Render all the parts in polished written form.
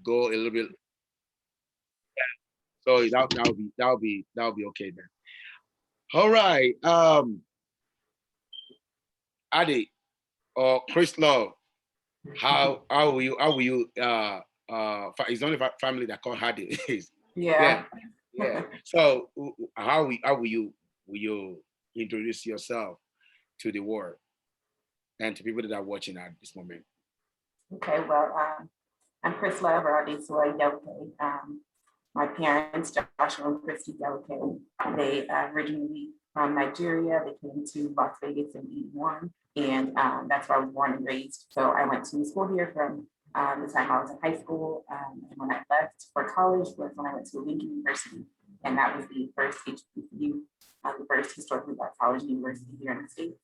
go a little bit. So that'll be okay then. All right. Adi or Crislove, how will you it's only family that call Hadi. Yeah. Yeah. So how will you introduce yourself to the world and to people that are watching at this moment? Okay, well, I'm Crislove or Igeleke. My parents, Joshua and Christy Igeleke, they originally from Nigeria. They came to Las Vegas in '81, and that's where I was born and raised. So I went to school here from the time I was in high school. And when I left for college was when I went to Lincoln University, and that was the first HBCU, the first historically Black college university here in the States.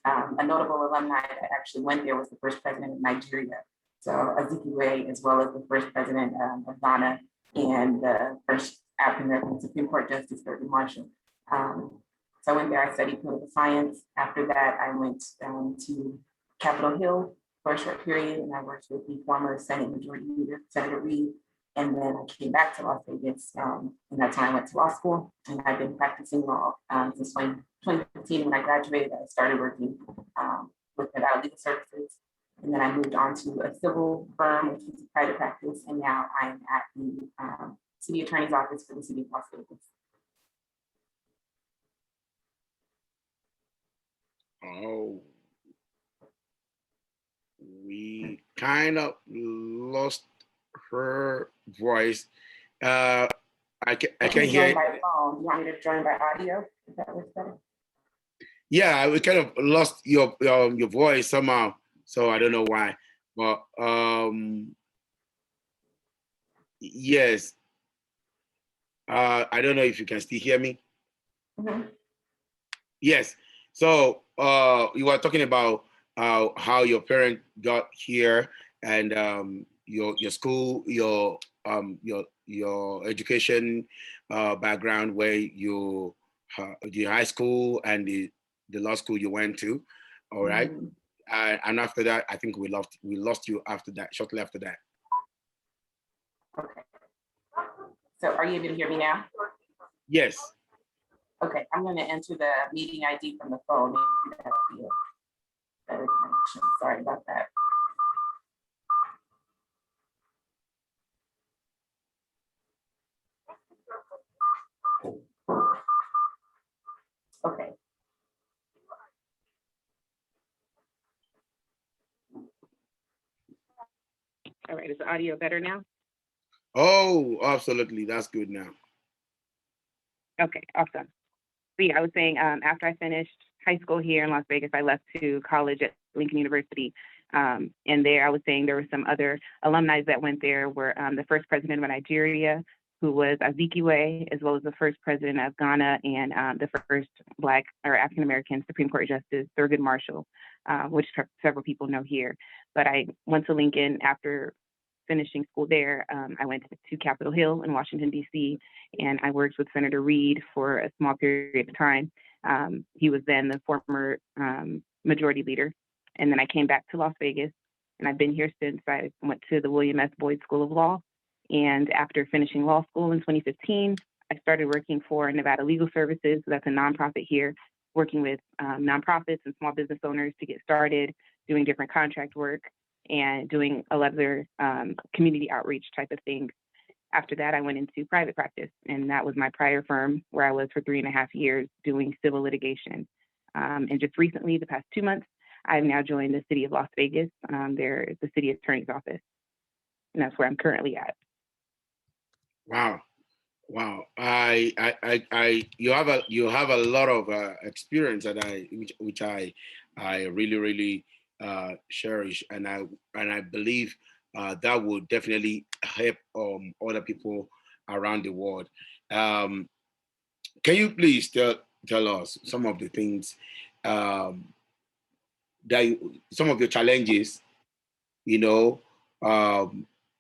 A notable alumni that actually went there was the first president of Nigeria, so Azikiwe, as well as the first president of Ghana and the first African-American Supreme Court Justice, Thurgood Marshall. So I went there, I studied political science. After that, I went to Capitol Hill for a short period, and I worked with the former Senate Majority Leader, Senator Reid. And then I came back to Las Vegas, and that's when I went to law school, and I've been practicing law since 2015. When I graduated, I started working with Nevada Legal Services, and then I moved on to a civil firm, which is a private practice, and now I'm at the city attorney's office for the city of Las Vegas. Oh, we kind of lost her voice. I can hear. By phone. You want me to join by audio? Is that what's better? Yeah, we kind of lost your voice somehow, so I don't know why. But yes, I don't know if you can still hear me. Mm-hmm. Yes. So you were talking about how your parent got here and your school, your education background, where you the high school and the law school you went to. All right. Mm-hmm. And after that, I think we lost you after that, shortly after that. Okay. So are you able to hear me now? Yes. Okay, I'm going to enter the meeting ID from the phone. Maybe that'll be a better connection. Sorry about that. Okay. All right, is the audio better now? Oh, absolutely. That's good now. Okay, awesome. So yeah, I was saying after I finished high school here in Las Vegas, I left to college at Lincoln University. And there I was saying there were some other alumni that went there were the first president of Nigeria, who was Azikiwe, as well as the first president of Ghana and the first Black or African-American Supreme Court Justice, Thurgood Marshall, which several people know here. But I went to Lincoln after finishing school there. I went to Capitol Hill in Washington, D.C., and I worked with Senator Reid for a small period of time. He was then the former majority leader. And then I came back to Las Vegas, and I've been here since. I went to the William S. Boyd School of Law. And after finishing law school in 2015, I started working for Nevada Legal Services. So that's a nonprofit here, working with nonprofits and small business owners to get started, doing different contract work and doing a lot of their community outreach type of things. After that, I went into private practice, and that was my prior firm where I was for 3.5 years doing civil litigation. And just recently, the past 2 months, I've now joined the city of Las Vegas. They're the city attorney's office, and that's where I'm currently at. Wow. You have a lot of experience that which I really cherish, and I believe that will definitely help other people around the world. Can you please tell us some of the things some of your challenges,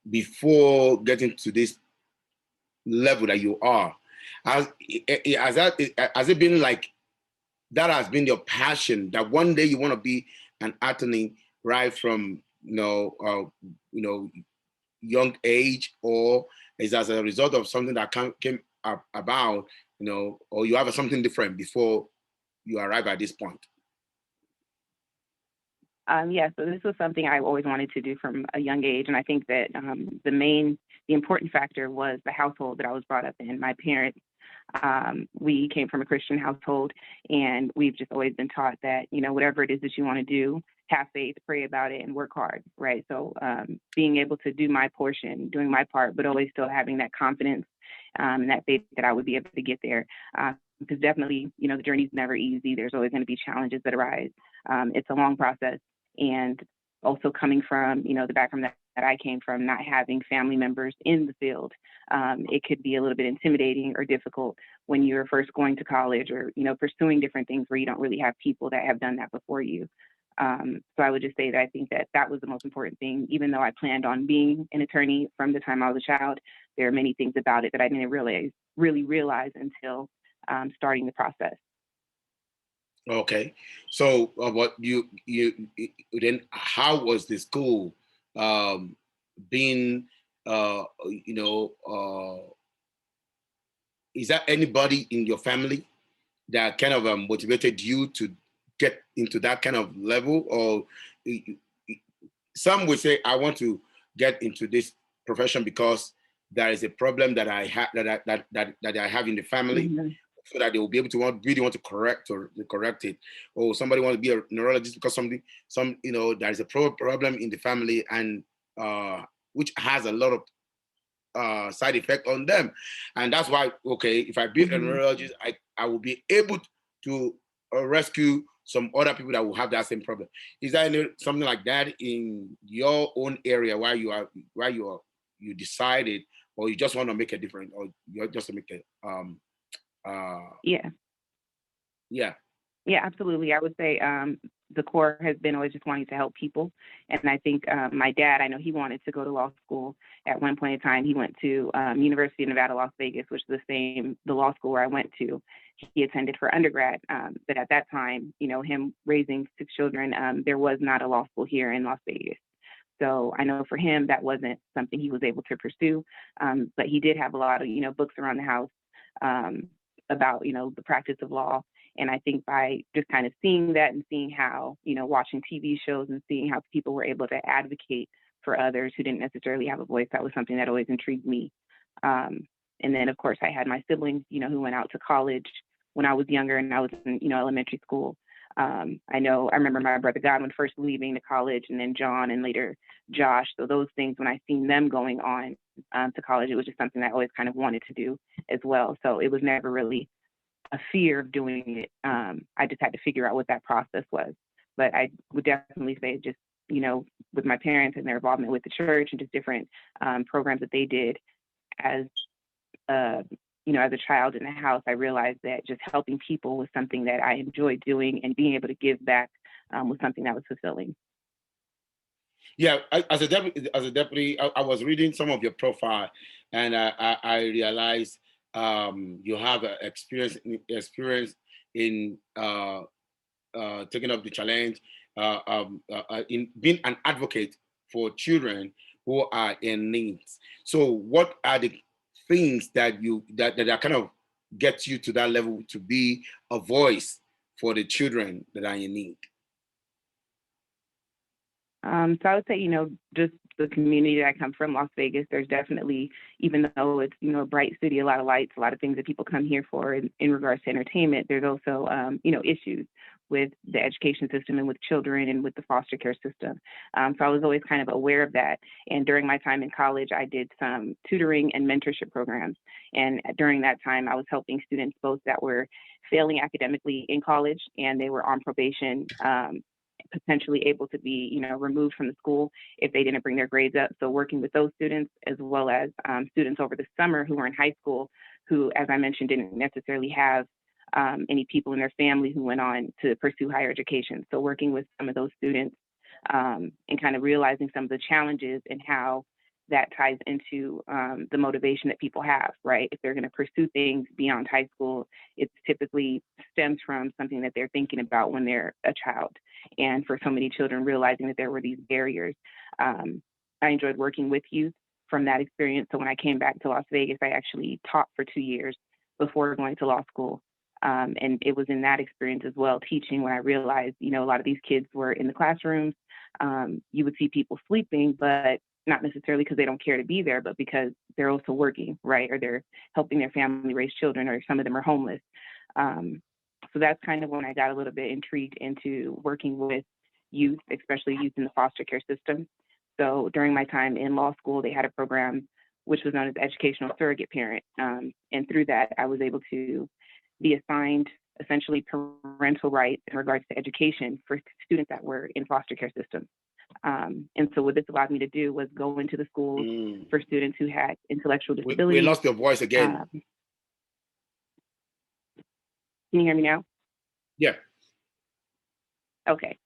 before getting to this level that you are? Has it been like that has been your passion, that one day you want to be an attorney right from young age, or is as a result of something that came about, or you have something different before you arrive at this point? Yeah, so this was something I always wanted to do from a young age, and I think that the important factor was the household that I was brought up in. My parents, we came from a Christian household, and we've just always been taught that, whatever it is that you want to do, have faith, pray about it, and work hard, right? So being able to do my portion, doing my part, but always still having that confidence and that faith that I would be able to get there. Because definitely, the journey's never easy. There's always going to be challenges that arise. It's a long process. And also coming from, the background that I came from, not having family members in the field, it could be a little bit intimidating or difficult when you're first going to college or, pursuing different things where you don't really have people that have done that before you. So I would just say that I think that was the most important thing. Even though I planned on being an attorney from the time I was a child, there are many things about it that I didn't really realize until starting the process. Okay, so what you then? How was the school being? You know, is there anybody in your family that kind of motivated you to get into that kind of level, or some would say, I want to get into this profession because there is a problem that I have that I have in the family, Mm-hmm. so that they will be able to really want to correct it. Or somebody want to be a neurologist because there is a problem in the family, and which has a lot of side effect on them. And that's why, okay, if I be a Mm-hmm. neurologist, I will be able to rescue some other people that will have that same problem. Is there something like that in your own area you decided, or you just want to make a difference, or you just to make a uh Yeah. yeah. Yeah, absolutely. I would say the core has been always just wanting to help people. And I think my dad, I know he wanted to go to law school at one point in time. He went to University of Nevada, Las Vegas, which is the law school where I went to. He attended for undergrad. But at that time, him raising 6 children, there was not a law school here in Las Vegas. So I know for him, that wasn't something he was able to pursue. But he did have a lot of, books around the house um, about, the practice of law. And I think by just kind of seeing that and seeing how, watching TV shows and seeing how people were able to advocate for others who didn't necessarily have a voice, that was something that always intrigued me. Um, and then, of course, I had my siblings, who went out to college when I was younger and I was in, elementary school. I remember my brother Godwin first leaving to college, and then John, and later Josh. So those things, when I seen them going on to college, it was just something I always kind of wanted to do as well. So it was never really a fear of doing it. I just had to figure out what that process was. But I would definitely say just, with my parents and their involvement with the church and just different programs that they did as, uh, as a child in the house, I realized that just helping people was something that I enjoyed doing, and being able to give back was something that was fulfilling. Yeah, as a deputy, I was reading some of your profile, and I realized you have experience in taking up the challenge, in being an advocate for children who are in needs. So, what are the things that are kind of get you to that level to be a voice for the children that are in need? So I would say, just the community that I come from, Las Vegas, there's definitely, even though it's, a bright city, a lot of lights, a lot of things that people come here for in regards to entertainment, there's also, issues with the education system and with children and with the foster care system. So I was always kind of aware of that. And during my time in college, I did some tutoring and mentorship programs. And during that time, I was helping students both that were failing academically in college and they were on probation, potentially able to be, removed from the school if they didn't bring their grades up. So working with those students, as well as students over the summer who were in high school, who, as I mentioned, didn't necessarily have any people in their family who went on to pursue higher education. So working with some of those students and kind of realizing some of the challenges and how that ties into the motivation that people have, right? If they're going to pursue things beyond high school, it typically stems from something that they're thinking about when they're a child. And for so many children, realizing that there were these barriers. I enjoyed working with youth from that experience. So when I came back to Las Vegas, I actually taught for 2 years before going to law school. And it was in that experience as well, teaching, when I realized, a lot of these kids were in the classrooms. You would see people sleeping, but not necessarily because they don't care to be there, but because they're also working, right? Or they're helping their family raise children, or some of them are homeless. So that's kind of when I got a little bit intrigued into working with youth, especially youth in the foster care system. So during my time in law school, they had a program which was known as educational surrogate parent. And through that, I was able to be assigned essentially parental rights in regards to education for students that were in foster care systems. And so what this allowed me to do was go into the schools Mm. for students who had intellectual We disabilities. lost your voice again. Can you hear me now? Yeah. Okay.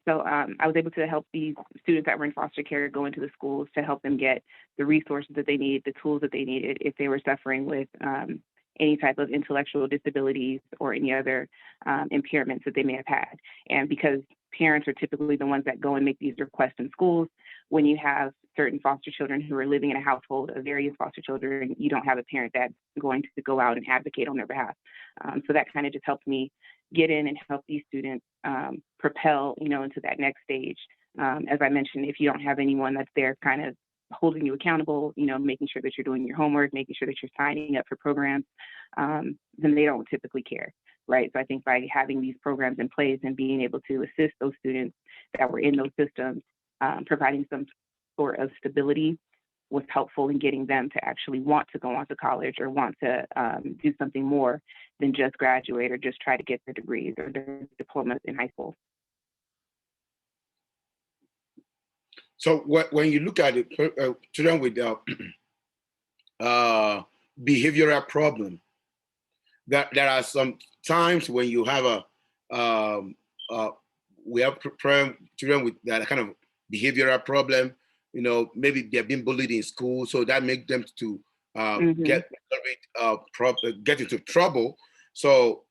So I was able to help these students that were in foster care go into the schools to help them get the resources that they needed, the tools that they needed if they were suffering with any type of intellectual disabilities or any other impairments that they may have had. And because parents are typically the ones that go and make these requests in schools, when you have certain foster children who are living in a household of various foster children, you don't have a parent that's going to go out and advocate on their behalf. So that kind of just helped me get in and help these students propel, into that next stage. As I mentioned, if you don't have anyone that's there kind of holding you accountable, making sure that you're doing your homework, making sure that you're signing up for programs, then they don't typically care, right? So I think by having these programs in place and being able to assist those students that were in those systems, providing some sort of stability was helpful in getting them to actually want to go on to college or want to do something more than just graduate or just try to get their degrees or their diplomas in high school. So when you look at it, children with behavioral problem, there are some times when you have we have children with that kind of behavioral problem. Maybe they're being bullied in school, so that makes them to get get into trouble. So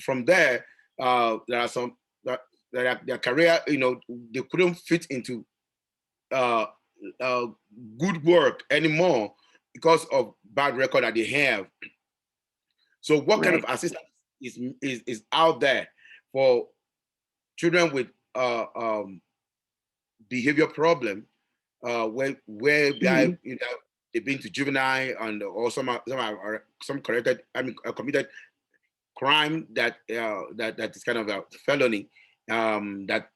from there, there are some that their career, they couldn't fit into uh, uh, good work anymore because of bad record that they have. So what kind of Right. assistance is out there for children with behavior problem, where Mm-hmm. they've been to juvenile, and or some corrected, committed crime that is kind of a felony, that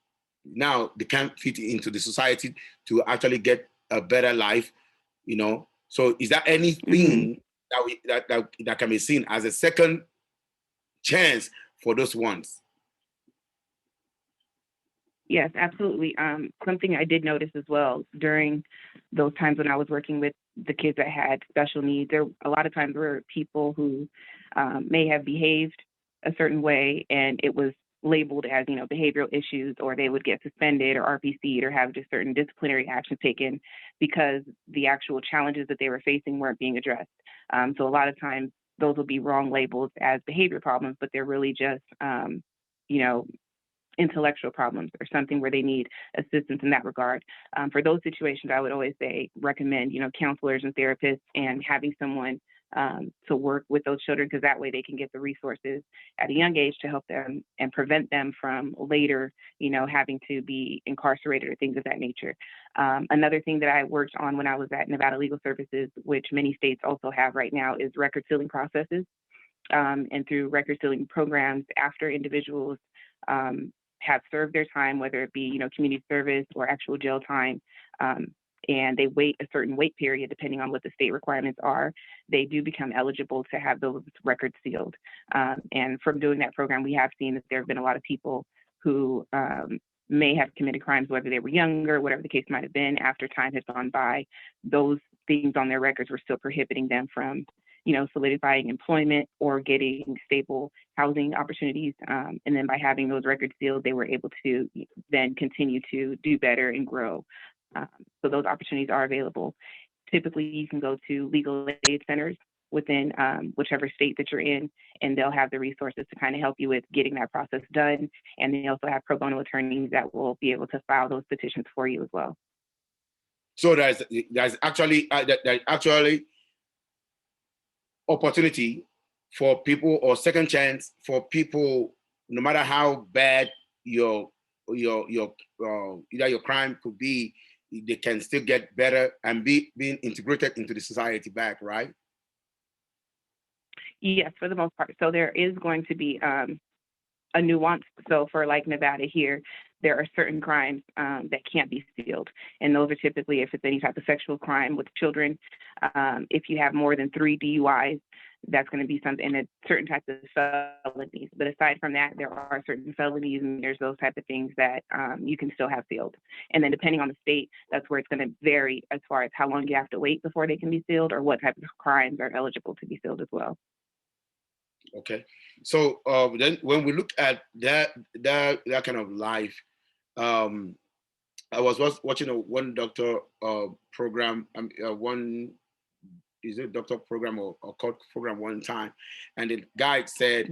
now they can't fit into the society to actually get a better life. So is there Mm-hmm. anything that can be seen as a second chance for those ones? Yes, absolutely. Something I did notice as well during those times when I was working with the kids that had special needs, there a lot of times were people who may have behaved a certain way, and it was labeled as behavioral issues, or they would get suspended or RPC'd or have just certain disciplinary action taken because the actual challenges that they were facing weren't being addressed. So a lot of times those will be wrong labels as behavior problems, but they're really just you know intellectual problems or something where they need assistance in that regard. For those situations, I would always say recommend, counselors and therapists and having someone to work with those children, because that way they can get the resources at a young age to help them and prevent them from later, having to be incarcerated or things of that nature. Another thing that I worked on when I was at Nevada Legal Services, which many states also have right now, is record sealing processes. And through record sealing programs, after individuals have served their time, whether it be community service or actual jail time, and they wait a certain wait period depending on what the state requirements are, they do become eligible to have those records sealed. And from doing that program, we have seen that there have been a lot of people who may have committed crimes, whether they were younger, whatever the case might have been. After time has gone by, those things on their records were still prohibiting them from solidifying employment or getting stable housing opportunities. And then by having those records sealed, they were able to then continue to do better and grow. So those opportunities are available. Typically, you can go to legal aid centers within whichever state that you're in, and they'll have the resources to kind of help you with getting that process done. And they also have pro bono attorneys that will be able to file those petitions for you as well. So there's actually there's actually opportunity for people, or second chance for people, no matter how bad your your either your crime could be, they can still get better and being integrated into the society back, right? Yes, for the most part. So there is going to be a nuance. So for like Nevada here, there are certain crimes that can't be sealed, and those are typically if it's any type of sexual crime with children. If you have more than 3 DUIs, that's going to be something, and it's certain types of felonies. But aside from that, there are certain felonies, and there's those type of things that you can still have sealed. And then depending on the state, that's where it's going to vary as far as how long you have to wait before they can be sealed, or what type of crimes are eligible to be sealed as well. Okay. So then when we look at that kind of life, um, I was watching a one doctor program, one is it doctor program or court program one time, and the guy said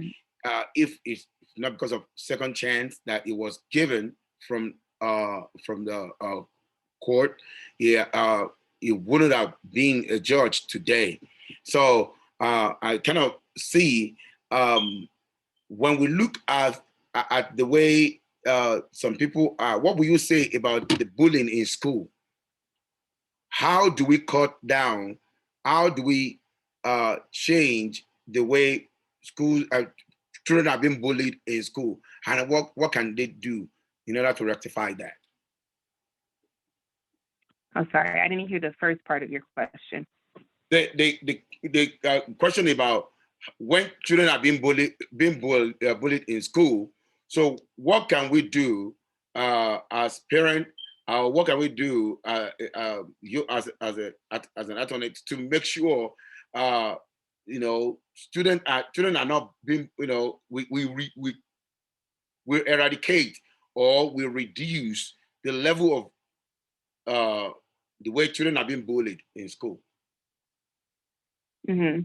if it's not because of second chance that it was given from the court, yeah, he wouldn't have been a judge today. So I kind of see um, when we look at the way some people are. What will you say about the bullying in school? How do we cut down? How do we change the way school children are being bullied in school, and what can they do in order to rectify that? I'm sorry, I didn't hear the first part of your question. The question about when children are bullied in school. So what can we do as parent? What can we do you as an attorney to make sure uh, children are not being we eradicate or we reduce the level of the way children are being bullied in school. Hmm.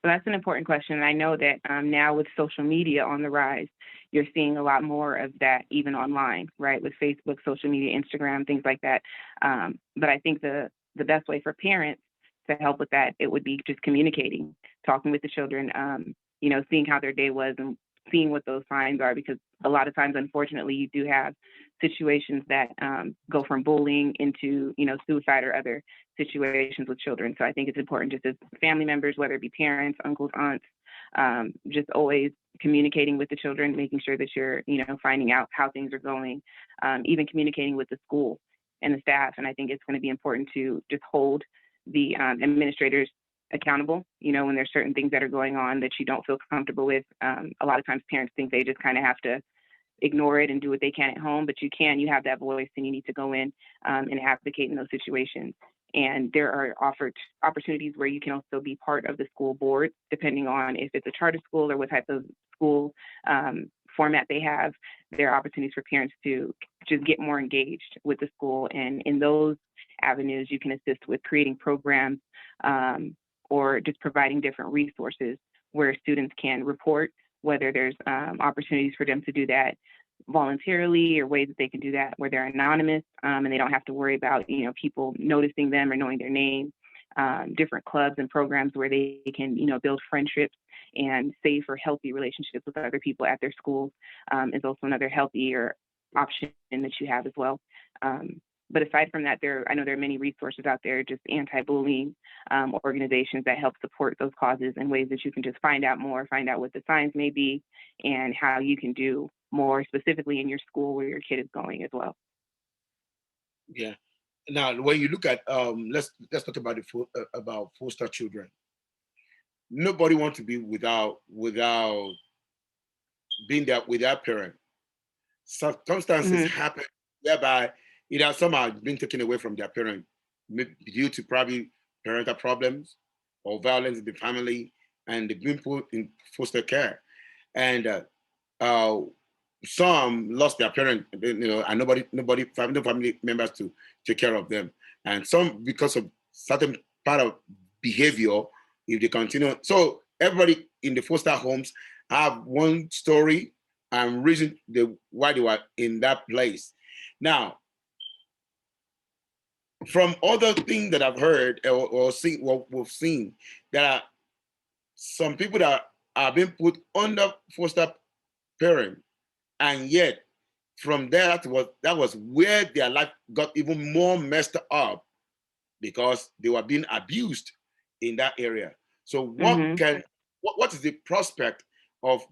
So that's an important question. And I know that now with social media on the rise, you're seeing a lot more of that even online, right? With Facebook, social media, Instagram, things like that. But I think the best way for parents to help with that, it would be just communicating, talking with the children, seeing how their day was and seeing what those signs are. Because a lot of times, unfortunately, you do have situations that go from bullying into, suicide or other situations with children. So I think it's important just as family members, whether it be parents, uncles, aunts, just always communicating with the children, making sure that you're, finding out how things are going, even communicating with the school and the staff. And I think it's going to be important to just hold the administrators accountable, when there's certain things that are going on that you don't feel comfortable with. A lot of times parents think they just kind of have to ignore it and do what they can at home, but you have that voice and you need to go in and advocate in those situations. And there are offered opportunities where you can also be part of the school board, depending on if it's a charter school or what type of school format they have. There are opportunities for parents to just get more engaged with the school. And in those avenues, you can assist with creating programs or just providing different resources where students can report, whether there's opportunities for them to do that voluntarily or ways that they can do that where they're anonymous and they don't have to worry about people noticing them or knowing their name. Different clubs and programs where they can build friendships and safe or healthy relationships with other people at their schools is also another healthier option that you have as well. But aside from that, I know there are many resources out there, just anti-bullying organizations that help support those causes in ways that you can just find out more, find out what the signs may be, and how you can do more specifically in your school where your kid is going as well. Yeah. Now, when you look at let's talk about about foster children. Nobody wants to be without being there with their parent. Circumstances Mm-hmm. happen whereby either some are being taken away from their parent due to probably parental problems or violence in the family, and they've been put in foster care. And uh, some lost their parent, and no family members to take care of them. And some because of certain part of behavior, if they continue. So everybody in the foster homes have one story and reason why they were in that place. Now, from other things that I've heard or seen, what we've seen, there are some people that are being put under foster parent, and yet from there that was where their life got even more messed up because they were being abused in that area. So Mm-hmm. what is the prospect of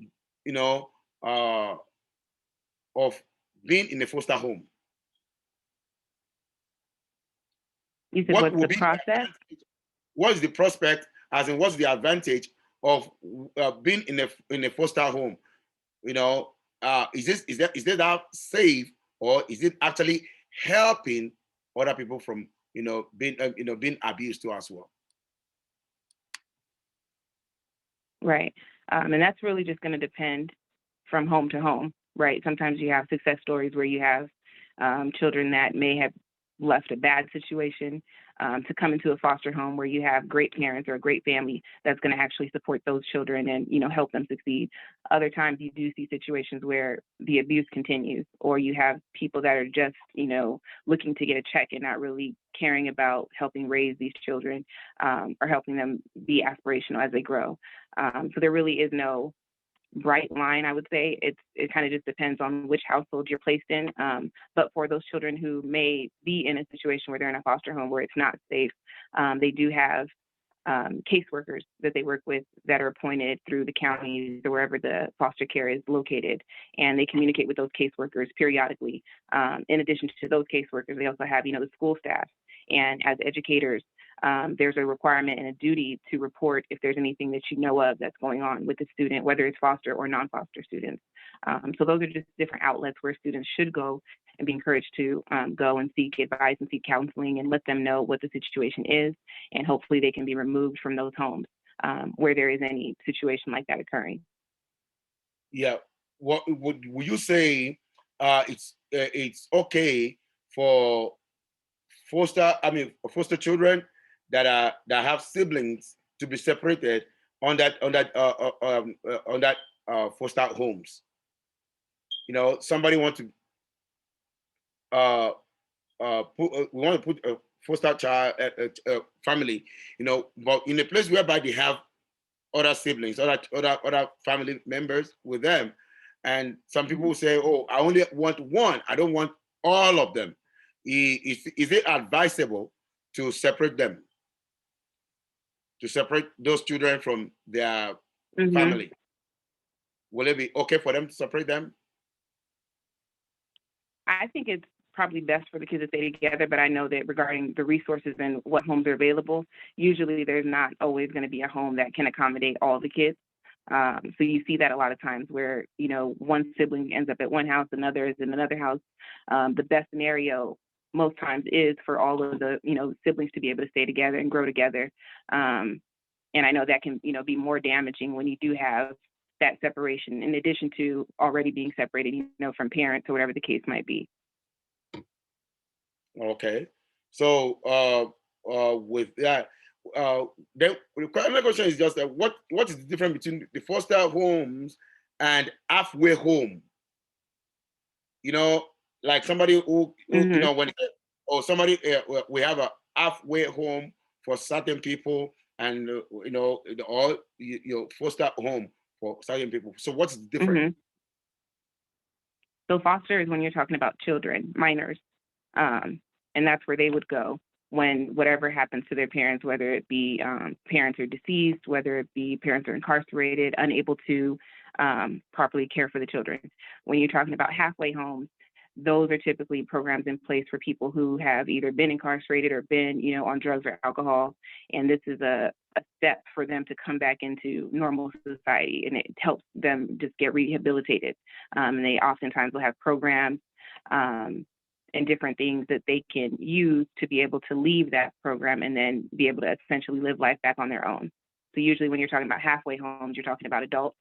you know uh, of being in a foster home? You said What what's will the be the process? advantage? What is the prospect, as in what's the advantage of being in a foster home? You know, is that safe, or is it actually helping other people from being abused too as well? Right. And that's really just going to depend from home to home, right? Sometimes you have success stories where you have children that may have left a bad situation to come into a foster home where you have great parents or a great family that's going to actually support those children and help them succeed. Other times you do see situations where the abuse continues, or you have people that are just looking to get a check and not really caring about helping raise these children or helping them be aspirational as they grow. So there really is no bright line, I would say. It kind of just depends on which household you're placed in. But for those children who may be in a situation where they're in a foster home where it's not safe, they do have caseworkers that they work with that are appointed through the counties or wherever the foster care is located, and they communicate with those caseworkers periodically. In addition to those caseworkers, they also have the school staff, and as educators, there's a requirement and a duty to report if there's anything that you know of that's going on with the student, whether it's foster or non-foster students. So those are just different outlets where students should go and be encouraged to go and seek advice and seek counseling and let them know what the situation is, and hopefully they can be removed from those homes where there is any situation like that occurring. Yeah. What would you say? It's okay for foster children that have siblings to be separated on that foster homes. Somebody want to uh, we want to put a foster child family, but in a place whereby they have other siblings, other family members with them, and some people will say, "Oh, I only want one. I don't want all of them." Is it advisable to separate them, to separate those children from their Mm-hmm. family? Will it be okay for them to separate them? I think it's probably best for the kids to stay together, but I know that regarding the resources and what homes are available, usually there's not always going to be a home that can accommodate all the kids. So you see that a lot of times where, one sibling ends up at one house, another is in another house. The best scenario most times is for all of the, siblings to be able to stay together and grow together. And I know that can, be more damaging when you do have that separation, in addition to already being separated, from parents or whatever the case might be. Okay. So with that, uh, then the another question is just that what is the difference between the foster homes and halfway home? You know, like somebody who Hmm. when or somebody we have a halfway home for certain people, and or foster home for certain people. So what's the difference? Hmm. So foster is when you're talking about children, minors, and that's where they would go when whatever happens to their parents, whether it be parents are deceased, whether it be parents are incarcerated, unable to properly care for the children. When you're talking about halfway homes, those are typically programs in place for people who have either been incarcerated or been, on drugs or alcohol, and this is a step for them to come back into normal society, and it helps them just get rehabilitated. And they oftentimes will have programs um, and different things that they can use to be able to leave that program and then be able to essentially live life back on their own. So usually when you're talking about halfway homes, you're talking about adults,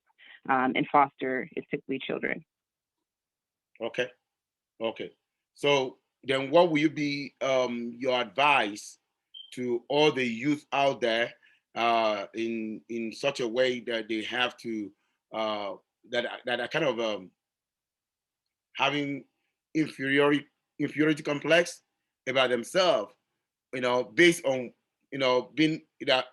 and foster is typically children. Okay. Okay. So then what will you be your advice to all the youth out there in such a way that they have to that are kind of having inferiority inferiority complex about themselves, based on, being either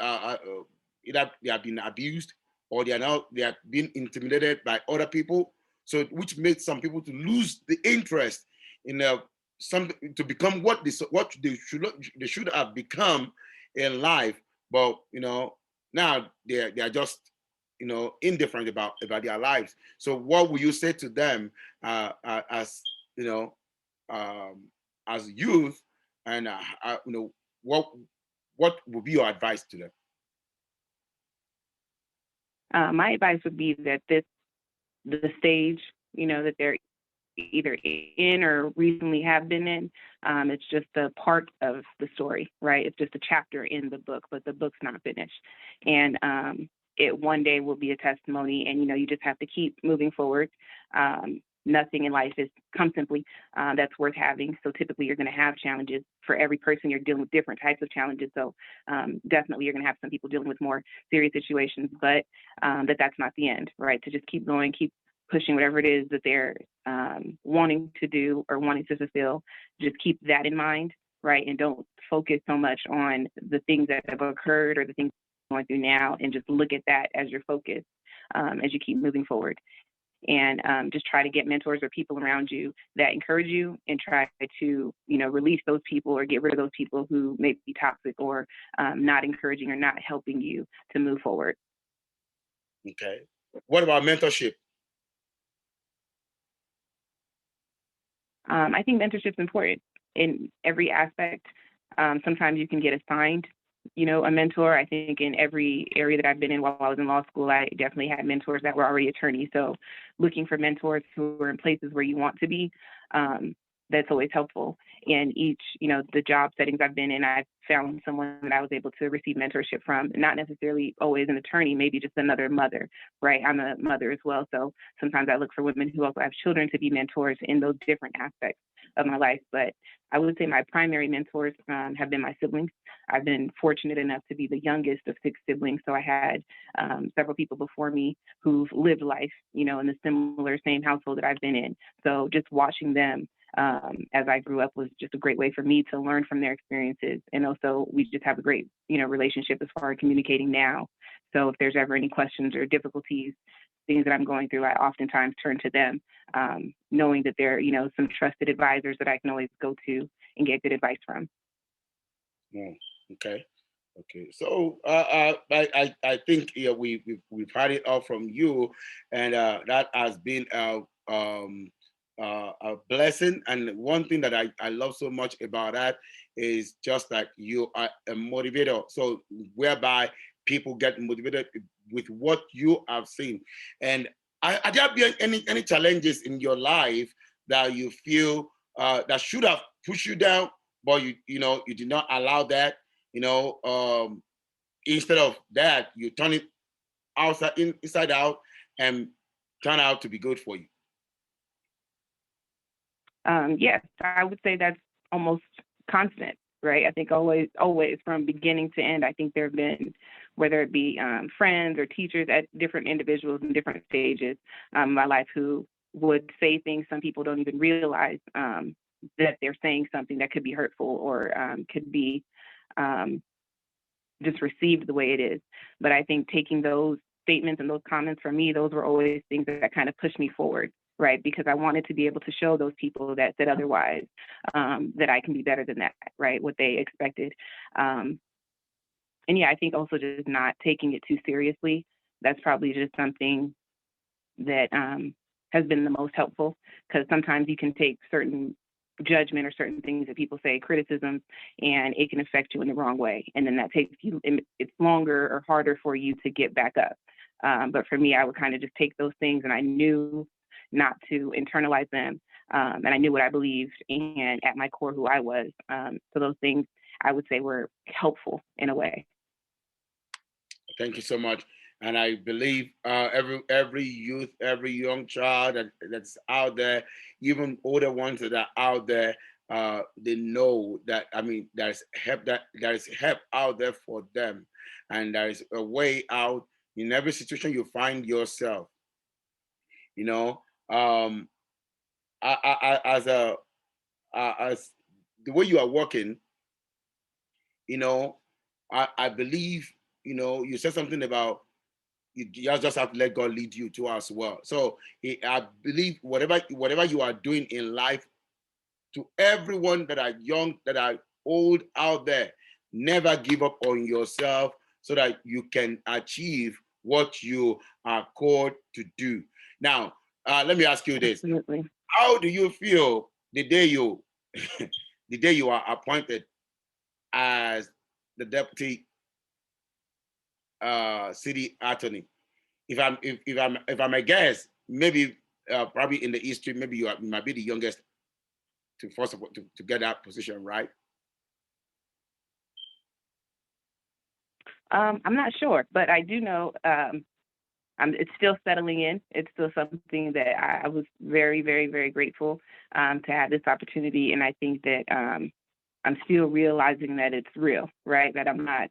they have been abused, or they have been intimidated by other people. So which makes some people to lose the interest in something, to become what they should have become in life. But now they are just indifferent about their lives. So what will you say to them, as you know um, as youth, and what what would be your advice to them? My advice would be that the stage, that they're either in or recently have been in, it's just a part of the story, right? It's just a chapter in the book, but the book's not finished. And it one day will be a testimony, and you just have to keep moving forward. Nothing in life is come simply, that's worth having. So typically you're going to have challenges. For every person, you're dealing with different types of challenges. So definitely you're going to have some people dealing with more serious situations, but that's not the end, right? To just keep going, keep pushing whatever it is that they're wanting to do or wanting to fulfill. Just keep that in mind, right? And don't focus so much on the things that have occurred or the things you're going through now, and just look at that as your focus as you keep moving forward. And just try to get mentors or people around you that encourage you, and try to release those people or get rid of those people who may be toxic or not encouraging or not helping you to move forward. Okay. What about mentorship? I think mentorship is important in every aspect. Sometimes you can get assigned, a mentor. I think in every area that I've been in while I was in law school, I definitely had mentors that were already attorneys. So looking for mentors who are in places where you want to be, that's always helpful. In each, the job settings I've been in, I've found someone that I was able to receive mentorship from, not necessarily always an attorney, maybe just another mother, right? I'm a mother as well. So sometimes I look for women who also have children to be mentors in those different aspects of my life. But I would say my primary mentors have been my siblings. I've been fortunate enough to be the youngest of six siblings. So I had several people before me who've lived life, in the similar same household that I've been in. So just watching them as I grew up was just a great way for me to learn from their experiences. And also we just have a great, relationship as far as communicating now. So if there's ever any questions or difficulties, things that I'm going through, I oftentimes turn to them, knowing that they're, some trusted advisors that I can always go to and get good advice from. Mm, okay. Okay. So I think, yeah, we've had it all from you, and that has been a blessing. And one thing that I love so much about that is just that you are a motivator. So whereby people get motivated with what you have seen. And are there been any challenges in your life that you feel that should have pushed you down, but you did not allow that? Instead of that, you turn it inside out, and turn out to be good for you. Yes, I would say that's almost constant, right? I think always from beginning to end, I think there have been, whether it be friends or teachers at different individuals in different stages in my life, who would say things some people don't even realize that they're saying something that could be hurtful or could be um, just received the way it is. But I think taking those statements and those comments from me, those were always things that kind of pushed me forward, right? Because I wanted to be able to show those people that said otherwise that I can be better than that, right? What they expected. Um, and yeah, I think also just not taking it too seriously. That's probably just something that has been the most helpful, because sometimes you can take certain judgment or certain things that people say, criticism, and it can affect you in the wrong way. And then that takes you, it's longer or harder for you to get back up. But for me, I would kind of just take those things, and I knew not to internalize them. And I knew what I believed and at my core who I was. So those things I would say were helpful in a way. Thank you so much. And I believe every youth, every young child that's out there, even older ones that are out there, they know that, I mean, there is help out there for them, and there is a way out in every situation you find yourself. You know, um, as the way you are working, you know, I believe, you said something about you just have to let God lead you to as well. So I believe whatever you are doing in life, to everyone that are young, that are old out there, never give up on yourself so that you can achieve what you are called to do. Now, let me ask you this: Absolutely. how do you feel the day you the day you are appointed as the deputy city attorney? If I'm a guess, maybe probably in the history, maybe you might be the youngest to first of all to get that position, right? I'm not sure, but I do know it's still settling in. It's still something that I was very, very, very grateful to have this opportunity, and I think that I'm still realizing that it's real, right? That I'm not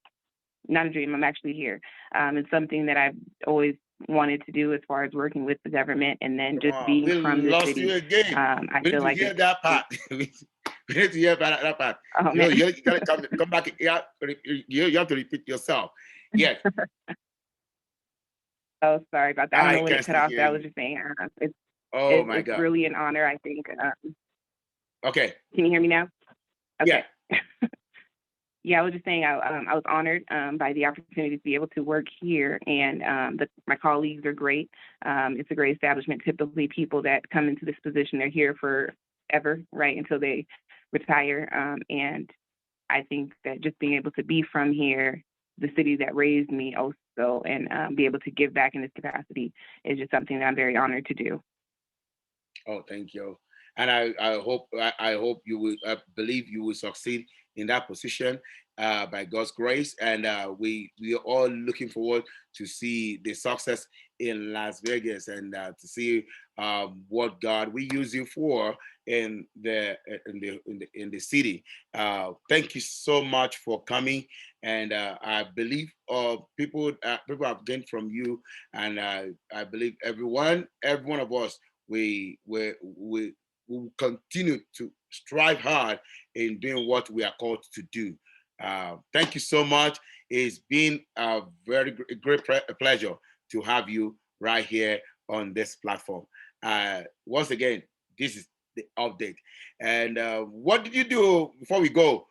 a dream. I'm actually here. It's something that I've always wanted to do as far as working with the government, and then just Oh, being we from the lost you city. again. I We need feel to like hear that it's part. We need to hear that part. oh man. You gotta come back. You have to repeat yourself. Yes. Oh, sorry about that. I don't I know when can it cut still off. hear That I was you. just saying. Oh my It's God. really an honor. I think. Okay. Can you hear me now? Yeah. Okay. Yeah, I was just saying I was honored by the opportunity to be able to work here, and my colleagues are great. It's a great establishment. Typically, people that come into this position are here forever, right, until they retire. And I think that just being able to be from here, the city that raised me, also, and be able to give back in this capacity is just something that I'm very honored to do. Oh, thank you. And I hope you will, I believe you will succeed in that position by God's grace. And we are all looking forward to see the success in Las Vegas, and to see what God will use you for in the city. Thank you so much for coming, and I believe people have gained from you, and I believe every one of us, we will continue to strive hard in doing what we are called to do. Thank you so much. It's been a very great pleasure to have you right here on this platform. Once again, this is the update. And what did you do before we go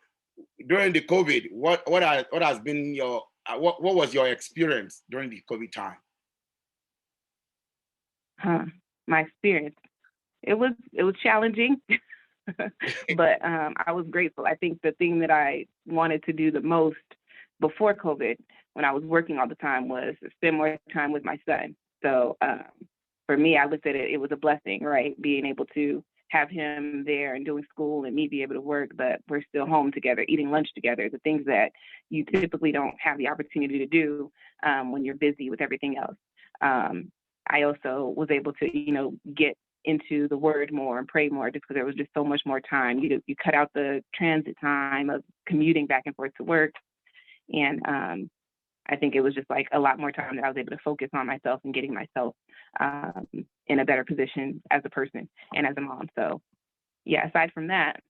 during the COVID? What has been your what was your experience during the COVID time? Huh. My experience. It was challenging, but I was grateful. I think the thing that I wanted to do the most before COVID, when I was working all the time, was spend more time with my son. So for me, I looked at it. It was a blessing, right? Being able to have him there and doing school and me be able to work, but we're still home together, eating lunch together. The things that you typically don't have the opportunity to do when you're busy with everything else. Um, I also was able to, get into the word more and pray more just because there was just so much more time. You cut out the transit time of commuting back and forth to work. And I think it was just like a lot more time that I was able to focus on myself and getting myself in a better position as a person and as a mom. So, yeah, aside from that,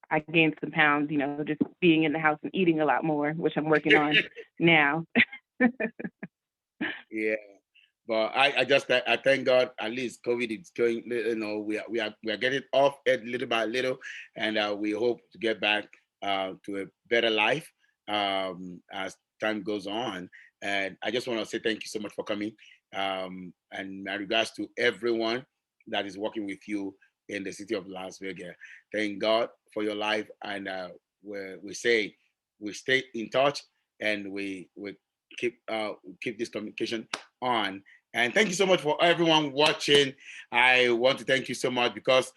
I gained some pounds, just being in the house and eating a lot more, which I'm working on now. Yeah. But I thank God, at least COVID is going, we are getting off it little by little, and we hope to get back to a better life as time goes on. And I just want to say thank you so much for coming. And my regards to everyone that is working with you in the city of Las Vegas. Thank God for your life, and we say we stay in touch, and we keep this communication on. And thank you so much for everyone watching. I want to thank you so much because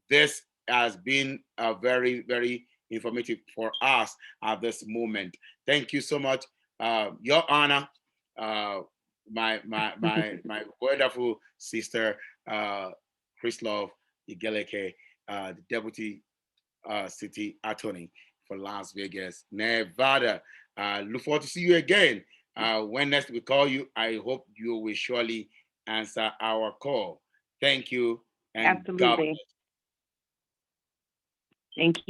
this has been a very, very informative for us at this moment. Thank you so much, Your Honor, uh, my wonderful sister, Crislove Igeleke, the Deputy City Attorney for Las Vegas, Nevada. Look forward to see you again. When next we call you, I hope you will surely answer our call. Thank you, and God Absolutely. bless. Thank you.